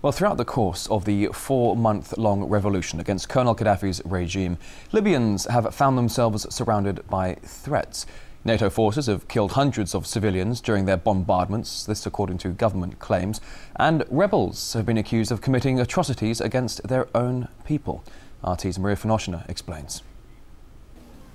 Well, throughout the course of the 4-month-long revolution against Colonel Gaddafi's regime, Libyans have found themselves surrounded by threats. NATO forces have killed hundreds of civilians during their bombardments, this according to government claims, and rebels have been accused of committing atrocities against their own people. RT's Maria Finoshina explains.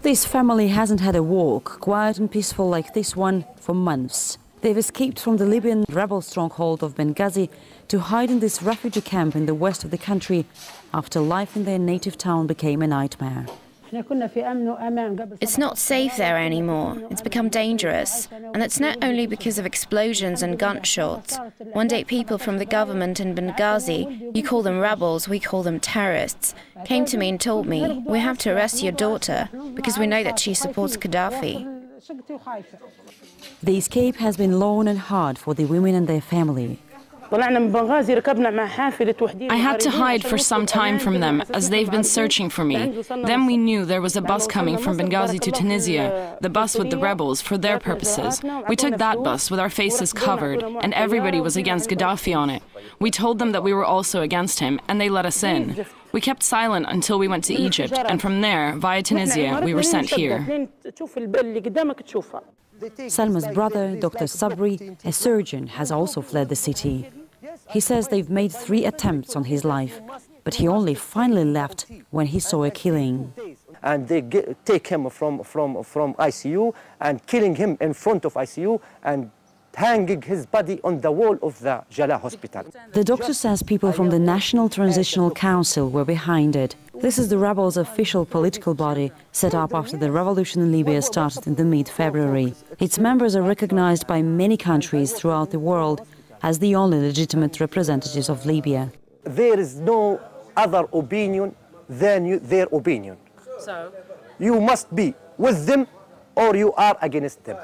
This family hasn't had a walk, quiet and peaceful like this one, for months. They've escaped from the Libyan rebel stronghold of Benghazi to hide in this refugee camp in the west of the country after life in their native town became a nightmare. It's not safe there anymore. It's become dangerous. And it's not only because of explosions and gunshots. One day people from the government in Benghazi, you call them rebels, we call them terrorists, came to me and told me, we have to arrest your daughter because we know that she supports Gaddafi. The escape has been long and hard for the women and their family. I had to hide for some time from them, as they've been searching for me. Then we knew there was a bus coming from Benghazi to Tunisia, the bus with the rebels, for their purposes. We took that bus with our faces covered, and everybody was against Gaddafi on it. We told them that we were also against him, and they let us in. We kept silent until we went to Egypt, and from there, via Tunisia, we were sent here. Salma's brother, Dr. Sabri, a surgeon, has also fled the city. He says they've made 3 attempts on his life, but he only finally left when he saw a killing. And they take him from ICU and killing him in front of ICU and hanging his body on the wall of the Jallah hospital. The doctor says people from the National Transitional Council were behind it. This is the rebels' official political body, set up after the revolution in Libya started in the mid-February. Its members are recognized by many countries throughout the world as the only legitimate representatives of Libya. There is no other opinion than their opinion. So? You must be with them or you are against them.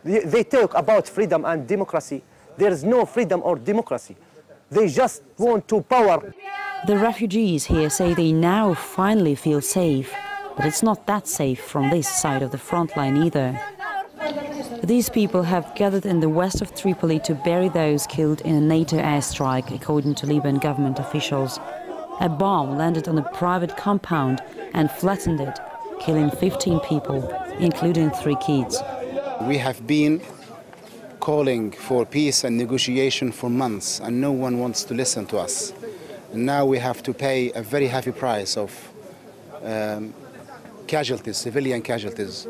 They talk about freedom and democracy. There is no freedom or democracy. They just want to power. The refugees here say they now finally feel safe, but it's not that safe from this side of the front line either. These people have gathered in the west of Tripoli to bury those killed in a NATO airstrike, according to Libyan government officials. A bomb landed on a private compound and flattened it, killing 15 people, including 3 kids. We have been calling for peace and negotiation for months, and no one wants to listen to us. And now we have to pay a very heavy price of casualties, civilian casualties,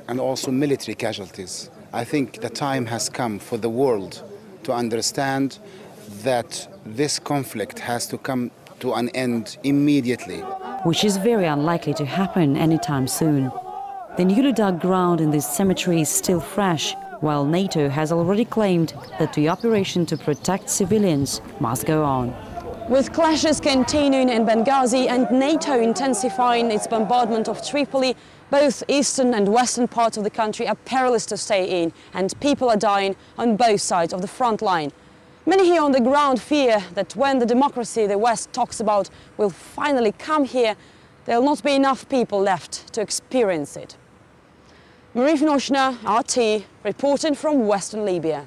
and also military casualties. I think the time has come for the world to understand that this conflict has to come to an end immediately. Which is very unlikely to happen anytime soon. The newly dug ground in this cemetery is still fresh, while NATO has already claimed that the operation to protect civilians must go on. With clashes continuing in Benghazi and NATO intensifying its bombardment of Tripoli, both eastern and western parts of the country are perilous to stay in, and people are dying on both sides of the front line. Many here on the ground fear that when the democracy the West talks about will finally come here, there will not be enough people left to experience it. Maria Finoshina, RT, reporting from Western Libya.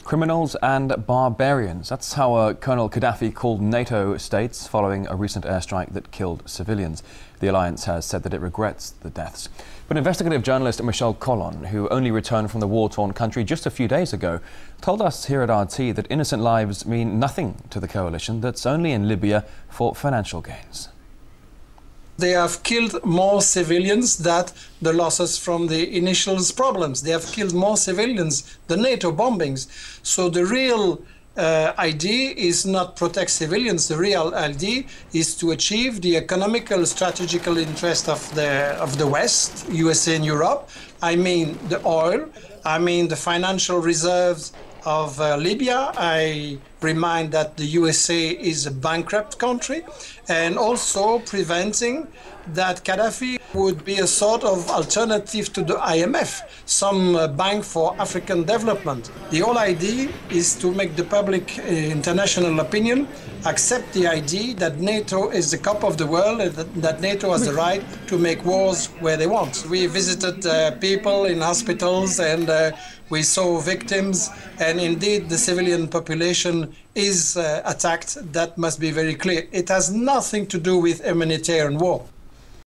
Criminals and barbarians. That's how Colonel Gaddafi called NATO states following a recent airstrike that killed civilians. The alliance has said that it regrets the deaths. But investigative journalist Michelle Collon, who only returned from the war-torn country just a few days ago, told us here at RT that innocent lives mean nothing to the coalition that's only in Libya for financial gains. They have killed more civilians than the losses from the initial problems. They have killed more civilians than NATO bombings. So the real idea is not protect civilians. The real idea is to achieve the economical, strategical interest of the West, USA and Europe. I mean the oil. I mean the financial reserves of Libya. I remind that the USA is a bankrupt country, and also preventing that Gaddafi would be a sort of alternative to the IMF, some bank for African development. The whole idea is to make the public international opinion accept the idea that NATO is the cup of the world and that NATO has the right to make wars where they want. We visited people in hospitals and we saw victims, and indeed the civilian population is attacked. That must be very clear. It has nothing to do with humanitarian war.